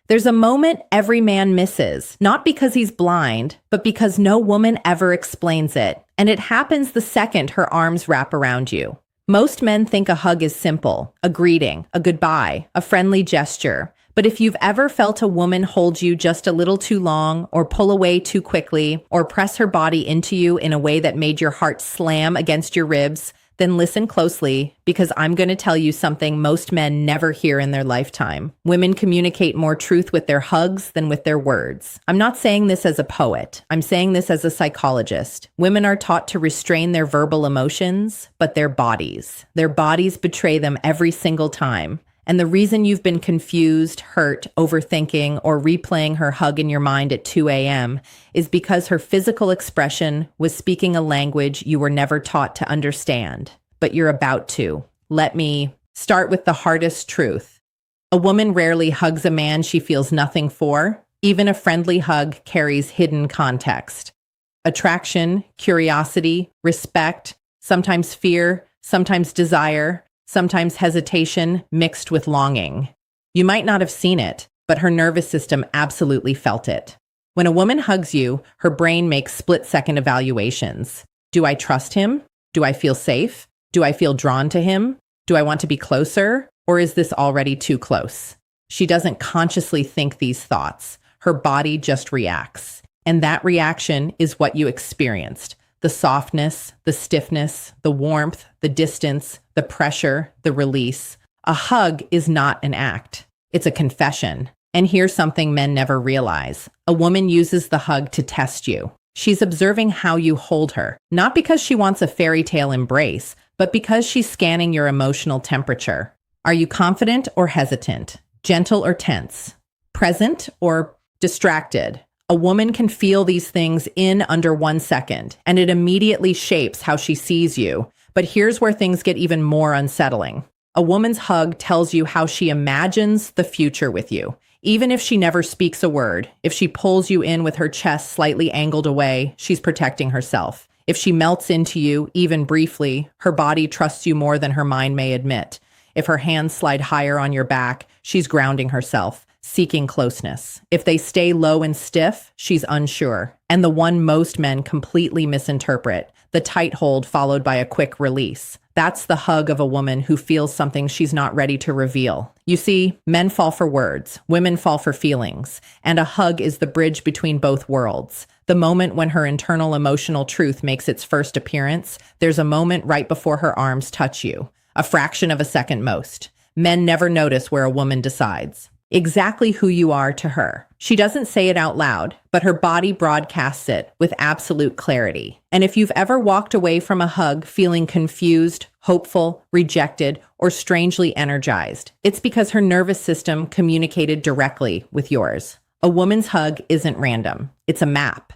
There's a moment every man misses, not because he's blind, but because no woman ever explains it. And it happens the second her arms wrap around you. Most men think a hug is simple, a greeting, a goodbye, a friendly gesture. But if you've ever felt a woman hold you just a little too long, or pull away too quickly, or press her body into you in a way that made your heart slam against your ribs, then listen closely, because I'm going to tell you something most men never hear in their lifetime. Women communicate more truth with their hugs than with their words. I'm not saying this as a poet. I'm saying this as a psychologist. Women are taught to restrain their verbal emotions, but their bodies betray them every single time. And the reason you've been confused, hurt, overthinking, or replaying her hug in your mind at 2 a.m. is because her physical expression was speaking a language you were never taught to understand. But you're about to. Let me start with the hardest truth. A woman rarely hugs a man she feels nothing for. Even a friendly hug carries hidden context. Attraction, curiosity, respect, sometimes fear, sometimes desire, sometimes hesitation mixed with longing. You might not have seen it, but her nervous system absolutely felt it. When a woman hugs you, her brain makes split-second evaluations. Do I trust him? Do I feel safe? Do I feel drawn to him? Do I want to be closer? Or is this already too close? She doesn't consciously think these thoughts. Her body just reacts. And that reaction is what you experienced. The softness, the stiffness, the warmth, the distance, the pressure, the release. A hug is not an act. It's a confession. And here's something men never realize. A woman uses the hug to test you. She's observing how you hold her, not because she wants a fairy tale embrace, but because she's scanning your emotional temperature. Are you confident or hesitant? Gentle or tense? Present or distracted? A woman can feel these things in under 1 second, and it immediately shapes how she sees you. But here's where things get even more unsettling. A woman's hug tells you how she imagines the future with you. Even if she never speaks a word, if she pulls you in with her chest slightly angled away, she's protecting herself. If she melts into you, even briefly, her body trusts you more than her mind may admit. If her hands slide higher on your back, she's grounding herself, seeking closeness. If they stay low and stiff, she's unsure. And the one most men completely misinterpret, the tight hold followed by a quick release. That's the hug of a woman who feels something she's not ready to reveal. You see, men fall for words, women fall for feelings, and a hug is the bridge between both worlds. The moment when her internal emotional truth makes its first appearance, there's a moment right before her arms touch you. A fraction of a second most. Men never notice where a woman decides exactly who you are to her. She doesn't say it out loud, but her body broadcasts it with absolute clarity. And if you've ever walked away from a hug feeling confused, hopeful, rejected, or strangely energized, it's because her nervous system communicated directly with yours. A woman's hug isn't random. It's a map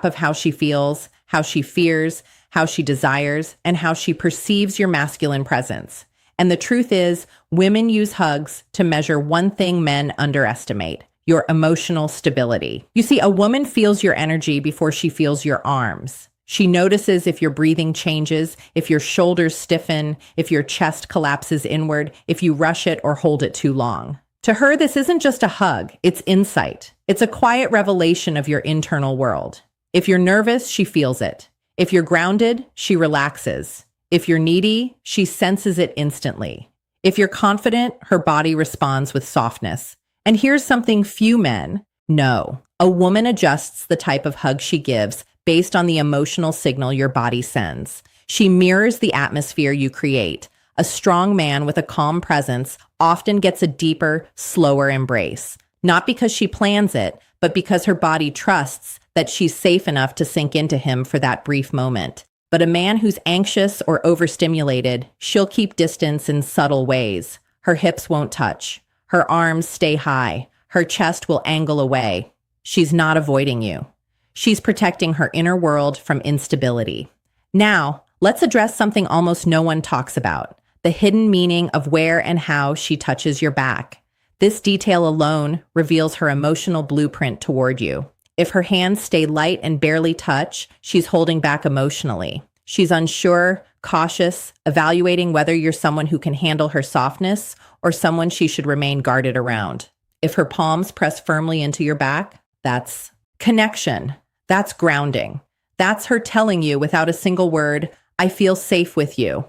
of how she feels, how she fears, how she desires, and how she perceives your masculine presence. And the truth is, women use hugs to measure one thing men underestimate: your emotional stability. You see, a woman feels your energy before she feels your arms. She notices if your breathing changes, if your shoulders stiffen, if your chest collapses inward, if you rush it or hold it too long. To her, this isn't just a hug, it's insight. It's a quiet revelation of your internal world. If you're nervous, she feels it. If you're grounded, she relaxes. If you're needy, she senses it instantly. If you're confident, her body responds with softness. And here's something few men know. A woman adjusts the type of hug she gives based on the emotional signal your body sends. She mirrors the atmosphere you create. A strong man with a calm presence often gets a deeper, slower embrace. Not because she plans it, but because her body trusts that she's safe enough to sink into him for that brief moment. But a man who's anxious or overstimulated, she'll keep distance in subtle ways. Her hips won't touch. Her arms stay high. Her chest will angle away. She's not avoiding you. She's protecting her inner world from instability. Now, let's address something almost no one talks about: the hidden meaning of where and how she touches your back. This detail alone reveals her emotional blueprint toward you. If her hands stay light and barely touch, she's holding back emotionally. She's unsure, cautious, evaluating whether you're someone who can handle her softness or someone she should remain guarded around. If her palms press firmly into your back, that's connection. That's grounding. That's her telling you without a single word, I feel safe with you.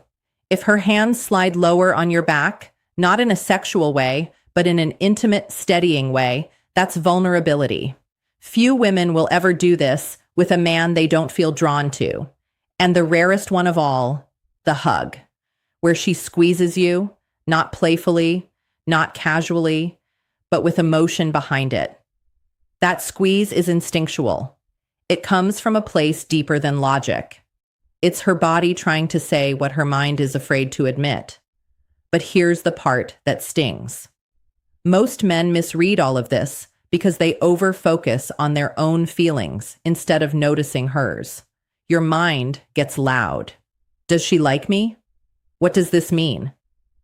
If her hands slide lower on your back, not in a sexual way, but in an intimate, steadying way, that's vulnerability. Few women will ever do this with a man they don't feel drawn to. And the rarest one of all, the hug, where she squeezes you, not playfully, not casually, but with emotion behind it. That squeeze is instinctual. It comes from a place deeper than logic. It's her body trying to say what her mind is afraid to admit. But here's the part that stings. Most men misread all of this because they over-focus on their own feelings instead of noticing hers. Your mind gets loud. Does she like me? What does this mean?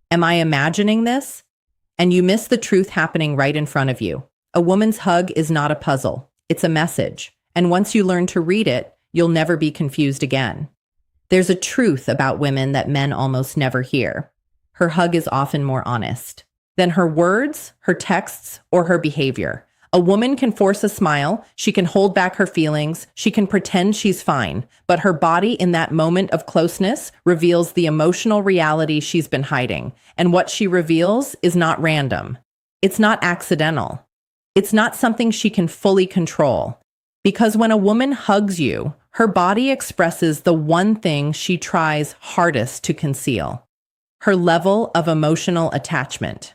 Am I imagining this? And you miss the truth happening right in front of you. A woman's hug is not a puzzle. It's a message. And once you learn to read it, you'll never be confused again. There's a truth about women that men almost never hear. Her hug is often more honest than her words, her texts, or her behavior. A woman can force a smile, she can hold back her feelings, she can pretend she's fine, but her body in that moment of closeness reveals the emotional reality she's been hiding. And what she reveals is not random. It's not accidental. It's not something she can fully control. Because when a woman hugs you, her body expresses the one thing she tries hardest to conceal: her level of emotional attachment.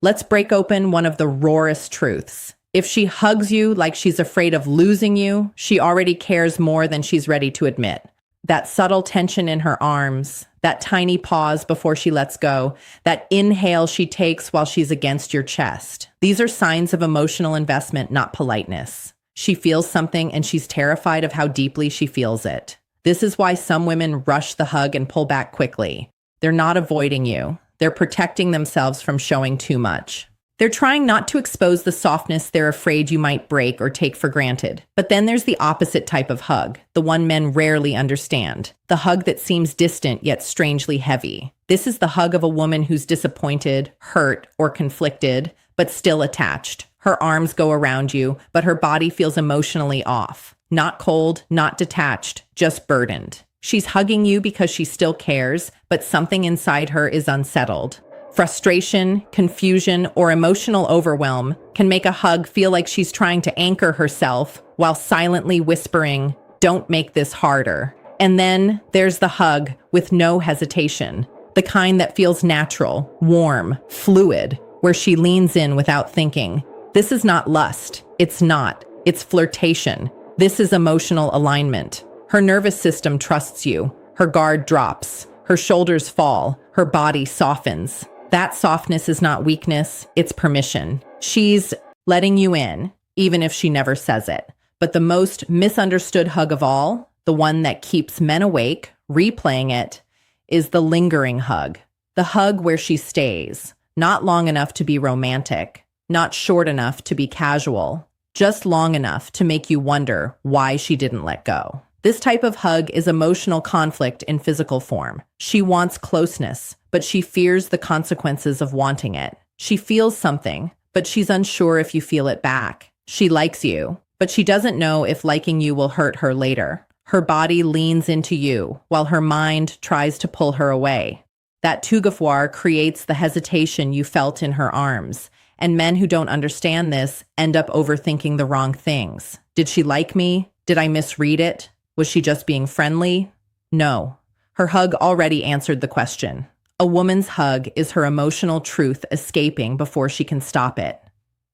Let's break open one of the rawest truths. If she hugs you like she's afraid of losing you, she already cares more than she's ready to admit. That subtle tension in her arms, that tiny pause before she lets go, that inhale she takes while she's against your chest. These are signs of emotional investment, not politeness. She feels something and she's terrified of how deeply she feels it. This is why some women rush the hug and pull back quickly. They're not avoiding you. They're protecting themselves from showing too much. They're trying not to expose the softness they're afraid you might break or take for granted. But then there's the opposite type of hug, the one men rarely understand. The hug that seems distant yet strangely heavy. This is the hug of a woman who's disappointed, hurt, or conflicted, but still attached. Her arms go around you, but her body feels emotionally off. Not cold, not detached, just burdened. She's hugging you because she still cares, but something inside her is unsettled. Frustration, confusion, or emotional overwhelm can make a hug feel like she's trying to anchor herself while silently whispering, "Don't make this harder." And then there's the hug with no hesitation, the kind that feels natural, warm, fluid, where she leans in without thinking. This is not lust. It's not. It's flirtation. This is emotional alignment. Her nervous system trusts you. Her guard drops. Her shoulders fall. Her body softens. That softness is not weakness, it's permission. She's letting you in, even if she never says it. But the most misunderstood hug of all, the one that keeps men awake, replaying it, is the lingering hug. The hug where she stays, not long enough to be romantic, not short enough to be casual, just long enough to make you wonder why she didn't let go. This type of hug is emotional conflict in physical form. She wants closeness, but she fears the consequences of wanting it. She feels something, but she's unsure if you feel it back. She likes you, but she doesn't know if liking you will hurt her later. Her body leans into you, while her mind tries to pull her away. That tout-gouffre creates the hesitation you felt in her arms, and men who don't understand this end up overthinking the wrong things. Did she like me? Did I misread it? Was she just being friendly? No. Her hug already answered the question. A woman's hug is her emotional truth escaping before she can stop it.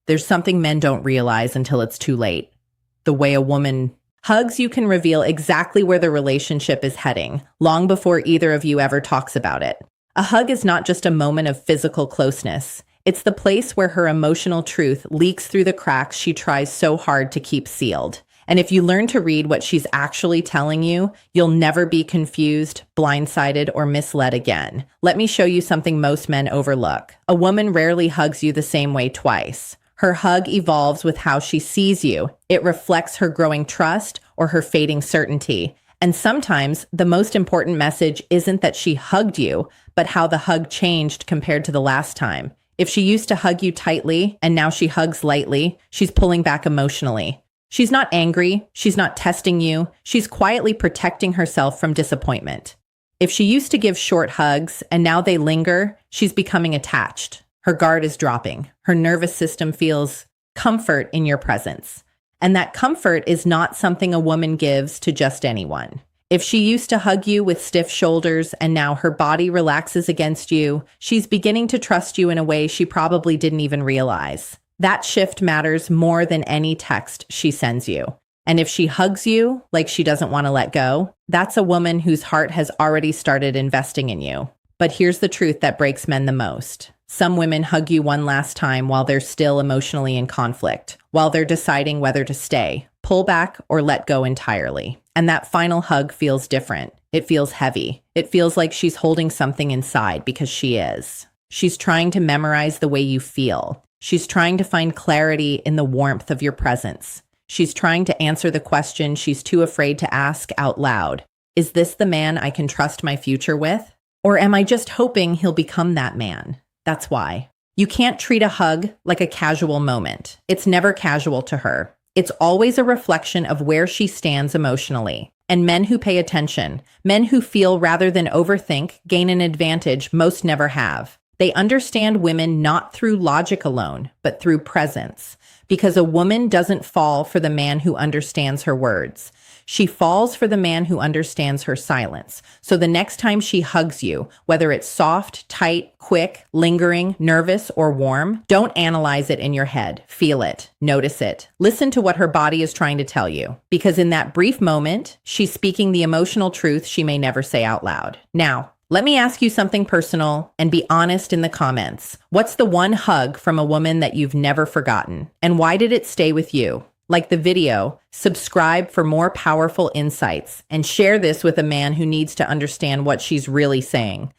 There's something men don't realize until it's too late. The way a woman hugs you can reveal exactly where the relationship is heading, long before either of you ever talks about it. A hug is not just a moment of physical closeness. It's the place where her emotional truth leaks through the cracks she tries so hard to keep sealed. And if you learn to read what she's actually telling you, you'll never be confused, blindsided, or misled again. Let me show you something most men overlook. A woman rarely hugs you the same way twice. Her hug evolves with how she sees you. It reflects her growing trust or her fading certainty. And sometimes the most important message isn't that she hugged you, but how the hug changed compared to the last time. If she used to hug you tightly and now she hugs lightly, she's pulling back emotionally. She's not angry. She's not testing you. She's quietly protecting herself from disappointment. If she used to give short hugs and now they linger, she's becoming attached. Her guard is dropping. Her nervous system feels comfort in your presence. And that comfort is not something a woman gives to just anyone. If she used to hug you with stiff shoulders and now her body relaxes against you, she's beginning to trust you in a way she probably didn't even realize. That shift matters more than any text she sends you. And if she hugs you like she doesn't want to let go, that's a woman whose heart has already started investing in you. But here's the truth that breaks men the most. Some women hug you one last time while they're still emotionally in conflict, while they're deciding whether to stay, pull back, or let go entirely. And that final hug feels different. It feels heavy. It feels like she's holding something inside because she is. She's trying to memorize the way you feel. She's trying to find clarity in the warmth of your presence. She's trying to answer the question she's too afraid to ask out loud. Is this the man I can trust my future with? Or am I just hoping he'll become that man? That's why. You can't treat a hug like a casual moment. It's never casual to her. It's always a reflection of where she stands emotionally. And men who pay attention, men who feel rather than overthink, gain an advantage most never have. They understand women not through logic alone, but through presence. Because a woman doesn't fall for the man who understands her words. She falls for the man who understands her silence. So the next time she hugs you, whether it's soft, tight, quick, lingering, nervous, or warm, don't analyze it in your head. Feel it. Notice it. Listen to what her body is trying to tell you. Because in that brief moment, she's speaking the emotional truth she may never say out loud. Now, let me ask you something personal and be honest in the comments. What's the one hug from a woman that you've never forgotten? And why did it stay with you? Like the video, subscribe for more powerful insights and share this with a man who needs to understand what she's really saying.